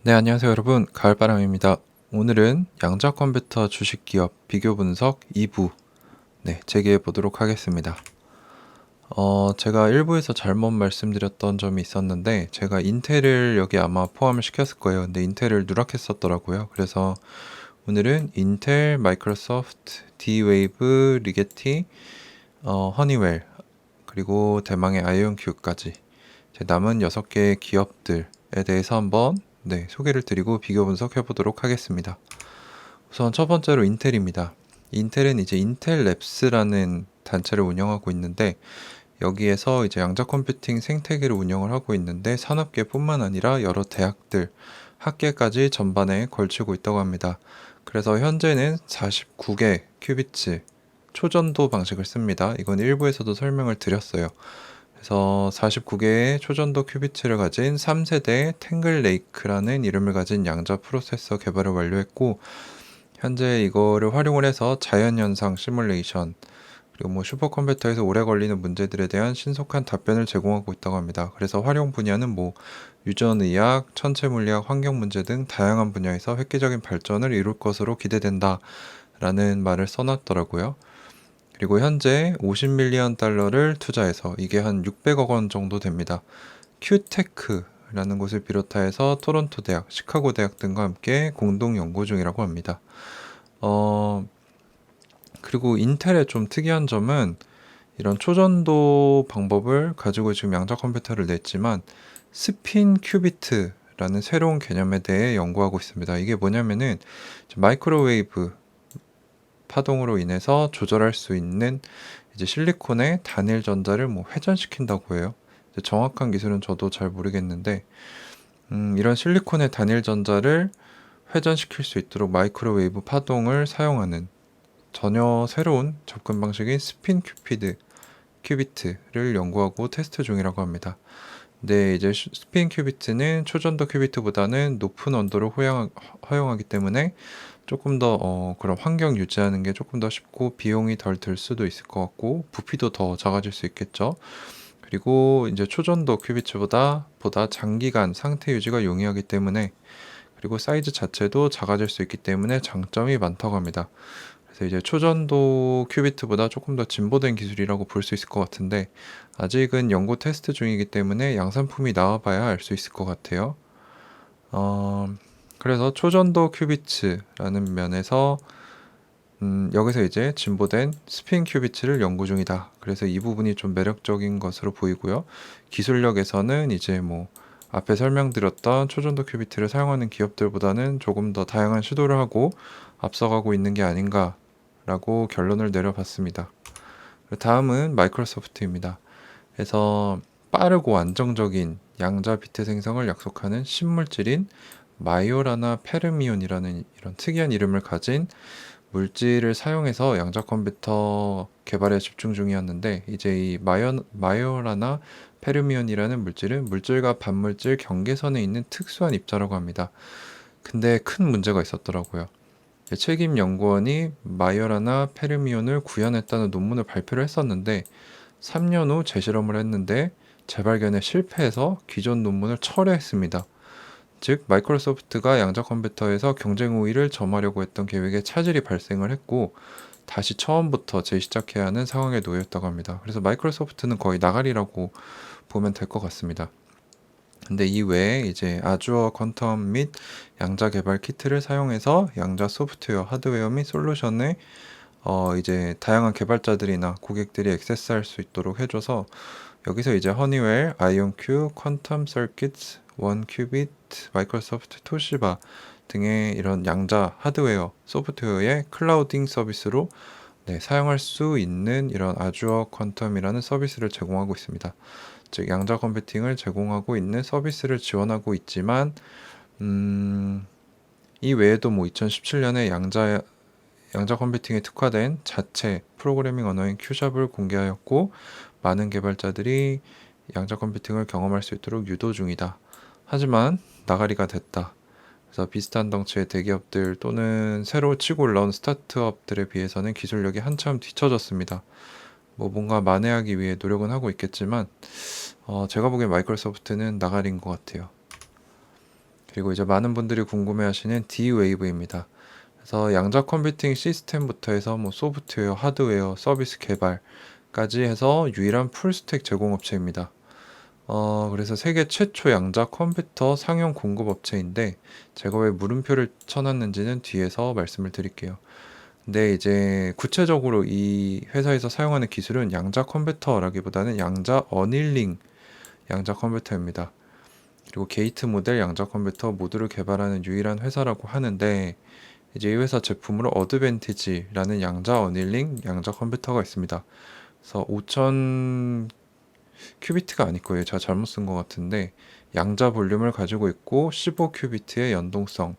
네, 안녕하세요, 여러분. 가을바람입니다. 오늘은 양자 컴퓨터 주식 기업 비교 분석 2부 재개해 보도록 하겠습니다. 제가 1부에서 잘못 말씀드렸던 점이 있었는데, 제가 인텔을 여기 아마 포함을 시켰을 거예요. 근데 인텔을 누락했었더라고요. 그래서 오늘은 인텔, 마이크로소프트, D-Wave, 리게티, 허니웰, 그리고 대망의 아이온큐까지 남은 6개의 기업들에 대해서 한번 소개를 드리고 비교 분석해 보도록 하겠습니다. 우선 첫 번째로 인텔입니다. 인텔은 이제 인텔랩스라는 단체를 운영하고 있는데, 여기에서 이제 양자 컴퓨팅 생태계를 운영을 하고 있는데, 산업계뿐만 아니라 여러 대학들, 학계까지 전반에 걸치고 있다고 합니다. 그래서 현재는 49개 큐비츠 초전도 방식을 씁니다. 이건 일부에서도 설명을 드렸어요. 그래서 49개의 초전도 큐비츠를 가진 3세대 탱글레이크라는 이름을 가진 양자 프로세서 개발을 완료했고, 현재 이거를 활용을 해서 자연현상 시뮬레이션, 그리고 뭐 슈퍼컴퓨터에서 오래 걸리는 문제들에 대한 신속한 답변을 제공하고 있다고 합니다. 그래서 활용 분야는 뭐 유전의학, 천체물리학, 환경문제 등 다양한 분야에서 획기적인 발전을 이룰 것으로 기대된다 라는 말을 써놨더라고요. 그리고 현재 50밀리언 달러를 투자해서, 이게 한 600억 원 정도 됩니다. 큐테크라는 곳을 비롯하여서 토론토 대학, 시카고 대학 등과 함께 공동 연구 중이라고 합니다. 그리고 인텔의 좀 특이한 점은, 이런 초전도 방법을 가지고 지금 양자 컴퓨터를 냈지만 스핀 큐비트라는 새로운 개념에 대해 연구하고 있습니다. 이게 뭐냐면은 마이크로웨이브 파동으로 인해서 조절할 수 있는 이제 실리콘의 단일 전자를 뭐 회전시킨다고 해요. 정확한 기술은 저도 잘 모르겠는데, 이런 실리콘의 단일 전자를 회전시킬 수 있도록 마이크로웨이브 파동을 사용하는 전혀 새로운 접근 방식인 스핀 큐비트를 연구하고 테스트 중이라고 합니다. 근데 이제 스핀 큐비트는 초전도 큐비트보다는 높은 온도를 허용하기 때문에 조금 더 그런 환경 유지하는 게 조금 더 쉽고 비용이 덜 들 수도 있을 것 같고, 부피도 더 작아질 수 있겠죠. 그리고 이제 초전도 큐비트보다 장기간 상태 유지가 용이하기 때문에, 그리고 사이즈 자체도 작아질 수 있기 때문에 장점이 많다고 합니다. 그래서 이제 초전도 큐비트보다 조금 더 진보된 기술이라고 볼 수 있을 것 같은데, 아직은 연구 테스트 중이기 때문에 양산품이 나와봐야 알 수 있을 것 같아요. 그래서 초전도 큐비츠라는 면에서 여기서 이제 진보된 스핀 큐비츠를 연구 중이다. 그래서 이 부분이 좀 매력적인 것으로 보이고요. 기술력에서는 이제 뭐 앞에 설명드렸던 초전도 큐비트를 사용하는 기업들보다는 조금 더 다양한 시도를 하고 앞서가고 있는 게 아닌가라고 결론을 내려봤습니다. 다음은 마이크로소프트입니다. 그래서 빠르고 안정적인 양자 비트 생성을 약속하는 신물질인 마이오라나 페르미온이라는 이런 특이한 이름을 가진 물질을 사용해서 양자 컴퓨터 개발에 집중 중이었는데, 이제 이 마이오라나 페르미온이라는 물질은 물질과 반물질 경계선에 있는 특수한 입자라고 합니다. 근데 큰 문제가 있었더라고요. 책임 연구원이 마이오라나 페르미온을 구현했다는 논문을 발표를 했었는데, 3년 후 재실험을 했는데 재발견에 실패해서 기존 논문을 철회했습니다. 즉, 마이크로소프트가 양자 컴퓨터에서 경쟁 우위를 점하려고 했던 계획에 차질이 발생을 했고, 다시 처음부터 재시작해야 하는 상황에 놓였다고 합니다. 그래서 마이크로소프트는 거의 나가리라고 보면 될 것 같습니다. 근데 이 외에 이제 아주어 퀀텀 및 양자 개발 키트를 사용해서 양자 소프트웨어, 하드웨어 및 솔루션에 이제 다양한 개발자들이나 고객들이 액세스할 수 있도록 해줘서, 여기서 이제 허니웰, 아이온큐, 퀀텀 서킷, 원큐빗, 마이크로소프트 토시바 등의 이런 양자 하드웨어, 소프트웨어의 클라우딩 서비스로 사용할 수 있는 이런 아주어 퀀텀이라는 서비스를 제공하고 있습니다. 즉, 양자 컴퓨팅을 제공하고 있는 서비스를 지원하고 있지만, 이 외에도 뭐 2017년에 양자 컴퓨팅에 특화된 자체 프로그래밍 언어인 큐샵을 공개하였고, 많은 개발자들이 양자 컴퓨팅을 경험할 수 있도록 유도 중이다. 하지만 나가리가 됐다. 그래서 비슷한 덩치의 대기업들 또는 새로 치고 올라온 스타트업들에 비해서는 기술력이 한참 뒤처졌습니다. 뭐 뭔가 만회하기 위해 노력은 하고 있겠지만, 제가 보기엔 마이크로소프트는 나가리인 것 같아요. 그리고 이제 많은 분들이 궁금해하시는 D-Wave입니다. 그래서 양자 컴퓨팅 시스템부터 해서 뭐 소프트웨어, 하드웨어, 서비스 개발까지 해서 유일한 풀스택 제공업체입니다. 그래서 세계 최초 양자 컴퓨터 상용 공급 업체인데 제가 왜 물음표를 쳐놨는지는 뒤에서 말씀을 드릴게요. 근데 이제 구체적으로 이 회사에서 사용하는 기술은 양자 컴퓨터라기보다는 양자 어닐링 양자 컴퓨터입니다. 그리고 게이트 모델 양자 컴퓨터 모두를 개발하는 유일한 회사라고 하는데 이제 이 회사 제품으로 어드밴티지라는 양자 어닐링 양자 컴퓨터가 있습니다. 그래서 5000 큐비트가 아닐 거예요. 제가 잘못 쓴 것 같은데 양자 볼륨을 가지고 있고 15큐비트의 연동성,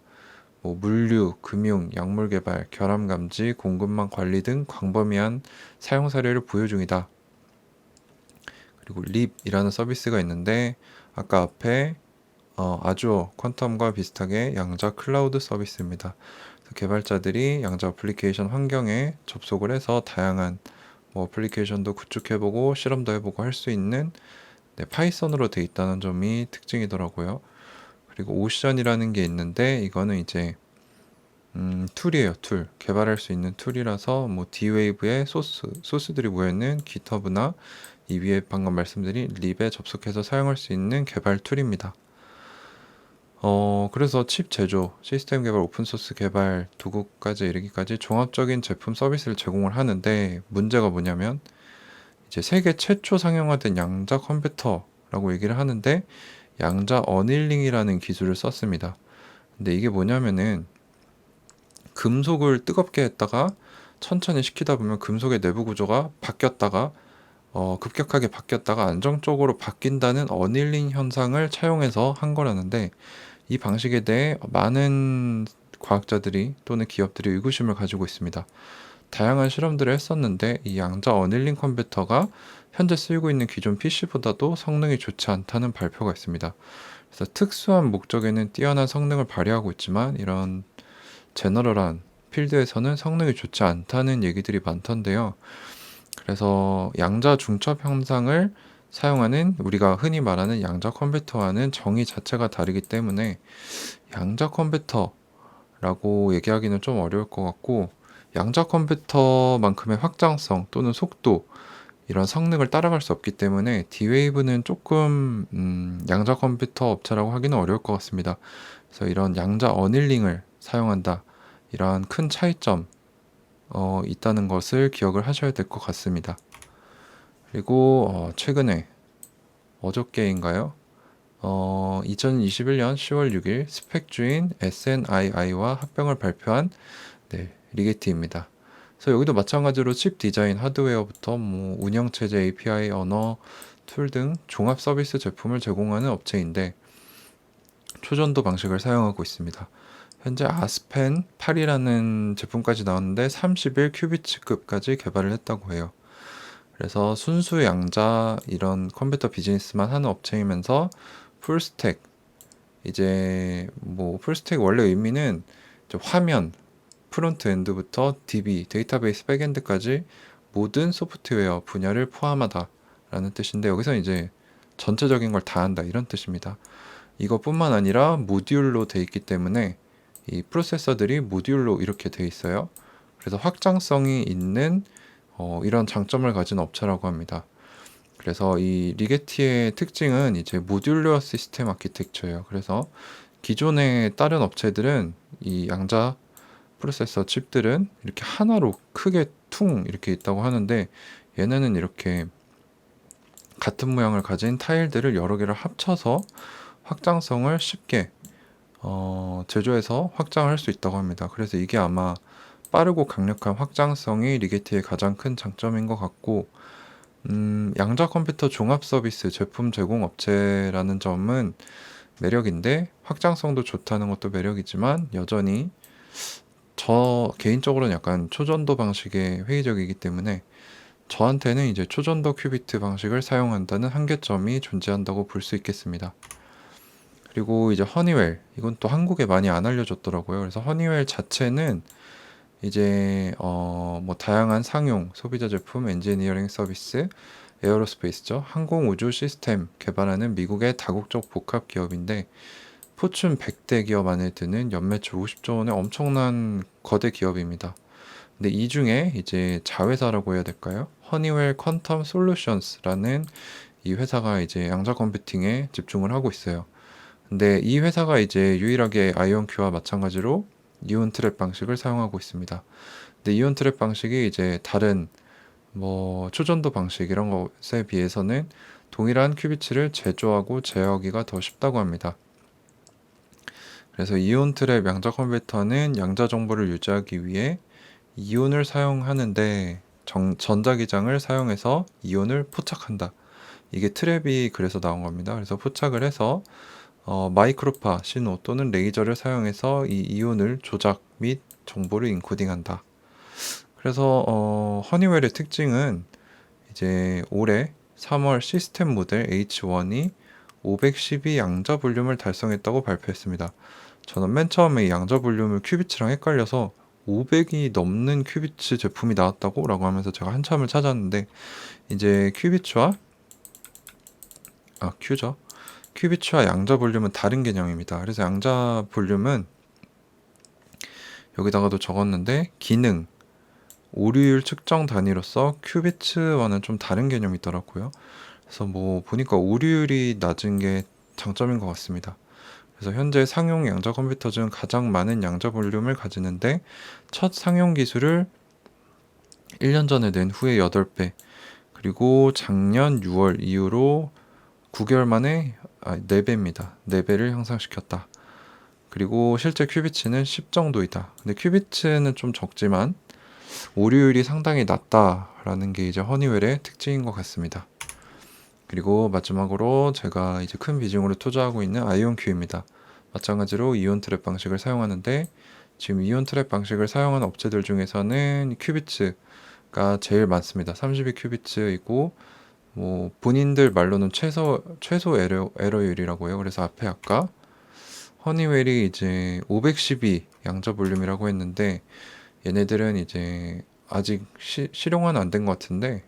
뭐 물류, 금융, 약물 개발, 결함 감지, 공급망 관리 등 광범위한 사용 사례를 보여 중이다. 그리고 립이라는 서비스가 있는데 아까 앞에 아주어 퀀텀과 비슷하게 양자 클라우드 서비스입니다. 그래서 개발자들이 양자 애플리케이션 환경에 접속을 해서 다양한 뭐 애플리케이션도 구축해보고 실험도 해보고 할 수 있는 파이썬으로 돼 있다는 점이 특징이더라고요. 그리고 오션이라는 게 있는데 이거는 이제 툴이에요. 툴. 개발할 수 있는 툴이라서 뭐 D-Wave의 소스들이 모여있는 GitHub나 이 위에 방금 말씀드린 립에 접속해서 사용할 수 있는 개발 툴입니다. 그래서 칩 제조, 시스템 개발, 오픈소스 개발 도구까지 이르기까지 종합적인 제품 서비스를 제공을 하는데 문제가 뭐냐면 이제 세계 최초 상용화된 양자 컴퓨터라고 얘기를 하는데 양자 어닐링이라는 기술을 썼습니다. 근데 이게 뭐냐면은 금속을 뜨겁게 했다가 천천히 식히다 보면 금속의 내부 구조가 바뀌었다가 급격하게 바뀌었다가 안정적으로 바뀐다는 어닐링 현상을 차용해서 한 거라는데 이 방식에 대해 많은 과학자들이 또는 기업들이 의구심을 가지고 있습니다. 다양한 실험들을 했었는데 이 양자 어닐링 컴퓨터가 현재 쓰이고 있는 기존 PC보다도 성능이 좋지 않다는 발표가 있습니다. 그래서 특수한 목적에는 뛰어난 성능을 발휘하고 있지만 이런 제너럴한 필드에서는 성능이 좋지 않다는 얘기들이 많던데요. 그래서 양자 중첩 현상을 사용하는 우리가 흔히 말하는 양자 컴퓨터와는 정의 자체가 다르기 때문에 양자 컴퓨터라고 얘기하기는 좀 어려울 것 같고 양자 컴퓨터만큼의 확장성 또는 속도 이런 성능을 따라갈 수 없기 때문에 D-Wave는 조금 양자 컴퓨터 업체라고 하기는 어려울 것 같습니다. 그래서 이런 양자 어닐링을 사용한다 이러한 큰 차이점 있다는 것을 기억을 하셔야 될 것 같습니다. 그리고 최근에 어저께인가요? 2021년 10월 6일 스펙주인 SNII와 합병을 발표한 리게티입니다. 그래서 여기도 마찬가지로 칩 디자인, 하드웨어부터 뭐 운영체제, API, 언어, 툴 등 종합 서비스 제품을 제공하는 업체인데 초전도 방식을 사용하고 있습니다. 현재 아스펜 8이라는 제품까지 나왔는데 31 큐비츠급까지 개발을 했다고 해요. 그래서 순수 양자 이런 컴퓨터 비즈니스만 하는 업체이면서 풀스택 이제 뭐 풀스택 원래 의미는 화면 프론트 엔드부터 DB 데이터베이스 백엔드까지 모든 소프트웨어 분야를 포함하다라는 뜻인데 여기서 이제 전체적인 걸 다 한다 이런 뜻입니다. 이것뿐만 아니라 모듈로 돼 있기 때문에 이 프로세서들이 모듈로 이렇게 돼 있어요. 그래서 확장성이 있는 이런 장점을 가진 업체라고 합니다. 그래서 이 리게티의 특징은 이제 모듈러 시스템 아키텍처예요. 그래서 기존의 다른 업체들은 이 양자 프로세서 칩들은 이렇게 하나로 크게 퉁 이렇게 있다고 하는데 얘네는 이렇게 같은 모양을 가진 타일들을 여러 개를 합쳐서 확장성을 쉽게 제조해서 확장할 수 있다고 합니다. 그래서 이게 아마 빠르고 강력한 확장성이 리게티의 가장 큰 장점인 것 같고 양자 컴퓨터 종합 서비스 제품 제공 업체라는 점은 매력인데 확장성도 좋다는 것도 매력이지만 여전히 저 개인적으로는 약간 초전도 방식의 회의적이기 때문에 저한테는 이제 초전도 큐비트 방식을 사용한다는 한계점이 존재한다고 볼 수 있겠습니다. 그리고 이제 허니웰 이건 또 한국에 많이 안 알려졌더라고요. 그래서 허니웰 자체는 이제 뭐 다양한 상용 소비자 제품 엔지니어링 서비스 에어로스페이스죠. 항공 우주 시스템 개발하는 미국의 다국적 복합 기업인데 포춘 100대 기업 안에 드는 연매출 50조 원의 엄청난 거대 기업입니다. 근데 이 중에 이제 자회사라고 해야 될까요? 허니웰 퀀텀 솔루션스라는 이 회사가 이제 양자 컴퓨팅에 집중을 하고 있어요. 근데 이 회사가 이제 유일하게 아이온큐와 마찬가지로 이온 트랩 방식을 사용하고 있습니다. 근데 이온 트랩 방식이 이제 다른 뭐 초전도 방식 이런 것에 비해서는 동일한 큐비츠를 제조하고 제어하기가 더 쉽다고 합니다. 그래서 이온 트랩 양자 컴퓨터는 양자 정보를 유지하기 위해 이온을 사용하는데 전자기장을 사용해서 이온을 포착한다. 이게 트랩이 그래서 나온 겁니다. 그래서 포착을 해서 마이크로파 신호 또는 레이저를 사용해서 이 이온을 조작 및 정보를 인코딩한다. 그래서 허니웰의 특징은 이제 올해 3월 시스템 모델 H1이 512 양자 볼륨을 달성했다고 발표했습니다. 저는 맨 처음에 이 양자 볼륨을 큐비츠랑 헷갈려서 500이 넘는 큐비츠 제품이 나왔다고 라고 하면서 제가 한참을 찾았는데 이제 큐죠. 큐비츠와 양자 볼륨은 다른 개념입니다. 그래서 양자 볼륨은 여기다가도 적었는데 기능, 오류율 측정 단위로서 큐비츠와는 좀 다른 개념이 있더라고요. 그래서 뭐 보니까 오류율이 낮은 게 장점인 것 같습니다. 그래서 현재 상용 양자 컴퓨터 중 가장 많은 양자 볼륨을 가지는데 첫 상용 기술을 1년 전에 낸 후에 8배, 그리고 작년 6월 이후로 9개월 만에 4배입니다. 4배를 향상시켰다. 그리고 실제 큐비츠는 10 정도이다. 근데 큐비츠는 좀 적지만 오류율이 상당히 낮다라는 게 이제 허니웰의 특징인 것 같습니다. 그리고 마지막으로 제가 이제 큰 비중으로 투자하고 있는 아이온큐입니다. 마찬가지로 이온 트랩 방식을 사용하는데 지금 이온 트랩 방식을 사용하는 업체들 중에서는 큐비츠가 제일 많습니다. 32 큐비츠이고 뭐 본인들 말로는 최소 에러율이라고 해요. 그래서 앞에 아까 허니웰이 이제 512 양자 볼륨이라고 했는데 얘네들은 이제 아직 실용화는 안 된 것 같은데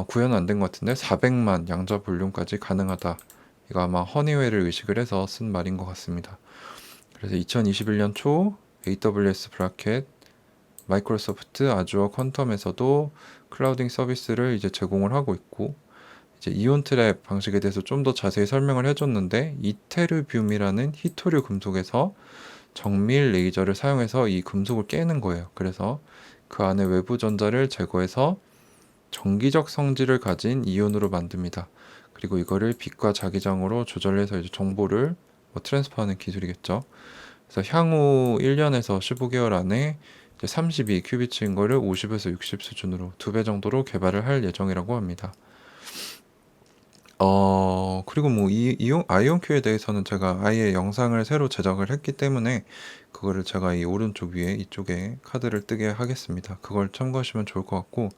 구현은 안 된 것 같은데 400만 양자 볼륨까지 가능하다. 이거 아마 허니웰을 의식을 해서 쓴 말인 것 같습니다. 그래서 2021년 초 AWS 브라켓, 마이크로소프트 아주어 퀀텀에서도 클라우딩 서비스를 이제 제공을 하고 있고 이제 이온 트랩 방식에 대해서 좀 더 자세히 설명을 해줬는데 이테르뷴이라는 히토류 금속에서 정밀 레이저를 사용해서 이 금속을 깨는 거예요. 그래서 그 안에 외부 전자를 제거해서 정기적 성질을 가진 이온으로 만듭니다. 그리고 이거를 빛과 자기장으로 조절해서 이제 정보를 트랜스퍼하는 기술이겠죠. 그래서 향후 1년에서 15개월 안에 32 큐비츠인 거를 50에서 60 수준으로 2배 정도로 개발을 할 예정이라고 합니다. 그리고 뭐 아이온큐에 대해서는 제가 아예 영상을 새로 제작을 했기 때문에 그거를 제가 이 오른쪽 위에 이쪽에 카드를 뜨게 하겠습니다. 그걸 참고하시면 좋을 것 같고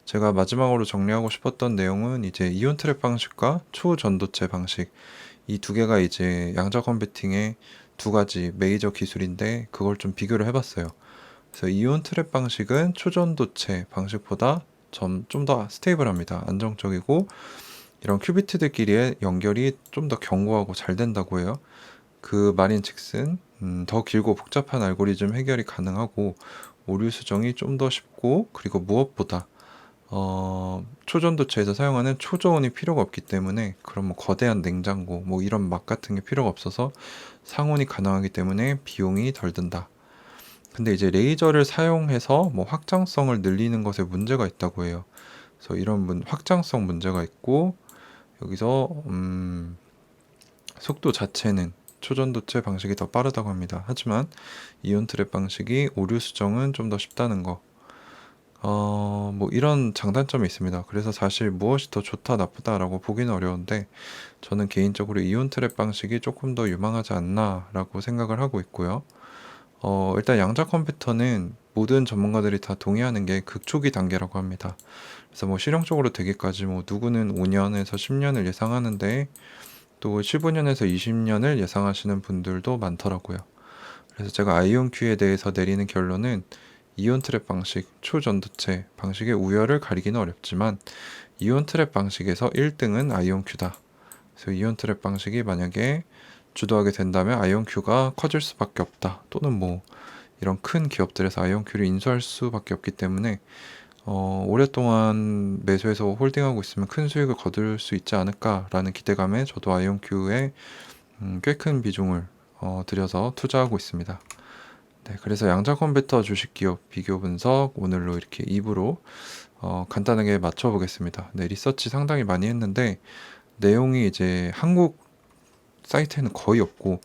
제가 마지막으로 정리하고 싶었던 내용은 이제 이온 트랩 방식과 초전도체 방식 이 두 개가 이제 양자 컴퓨팅의 두 가지 메이저 기술인데 그걸 좀 비교를 해봤어요. 그래서 이온 트랩 방식은 초전도체 방식보다 좀 더 스테이블합니다. 안정적이고 이런 큐비트들끼리의 연결이 좀 더 견고하고 잘 된다고 해요. 그 말인즉슨 더 길고 복잡한 알고리즘 해결이 가능하고 오류 수정이 좀 더 쉽고 그리고 무엇보다 초전도체에서 사용하는 초저온이 필요가 없기 때문에 그런 뭐 거대한 냉장고 뭐 이런 막 같은 게 필요가 없어서 상온이 가능하기 때문에 비용이 덜 든다. 근데 이제 레이저를 사용해서 뭐 확장성을 늘리는 것에 문제가 있다고 해요. 그래서 이런 확장성 문제가 있고 여기서 속도 자체는 초전도체 방식이 더 빠르다고 합니다. 하지만 이온 트랩 방식이 오류 수정은 좀 더 쉽다는 거. 뭐 이런 장단점이 있습니다. 그래서 사실 무엇이 더 좋다 나쁘다라고 보기는 어려운데 저는 개인적으로 이온 트랩 방식이 조금 더 유망하지 않나라고 생각을 하고 있고요. 일단 양자 컴퓨터는 모든 전문가들이 다 동의하는 게 극초기 단계라고 합니다. 그래서 뭐 실용적으로 되기까지 뭐 누구는 5년에서 10년을 예상하는데 또 15년에서 20년을 예상하시는 분들도 많더라고요. 그래서 제가 아이온큐에 대해서 내리는 결론은 이온 트랩 방식, 초전도체 방식의 우열을 가리기는 어렵지만 이온 트랩 방식에서 1등은 아이온큐다. 그래서 이온 트랩 방식이 만약에 주도하게 된다면 아이온큐가 커질 수밖에 없다. 또는 뭐 이런 큰 기업들에서 아이온큐를 인수할 수밖에 없기 때문에 오랫동안 매수해서 홀딩하고 있으면 큰 수익을 거둘 수 있지 않을까라는 기대감에 저도 아이온큐에 꽤 큰 비중을 들여서 투자하고 있습니다. 네, 그래서 양자 컴퓨터 주식 기업 비교 분석 오늘로 이렇게 2부로 간단하게 맞춰보겠습니다. 네, 리서치 상당히 많이 했는데 내용이 이제 한국 사이트에는 거의 없고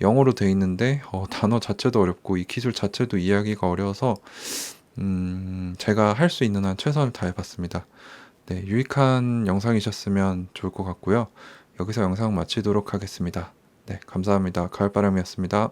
영어로 돼 있는데 단어 자체도 어렵고 이 기술 자체도 이해하기가 어려워서 제가 할 수 있는 한 최선을 다해봤습니다. 네, 유익한 영상이셨으면 좋을 것 같고요. 여기서 영상 마치도록 하겠습니다. 네, 감사합니다. 가을바람이었습니다.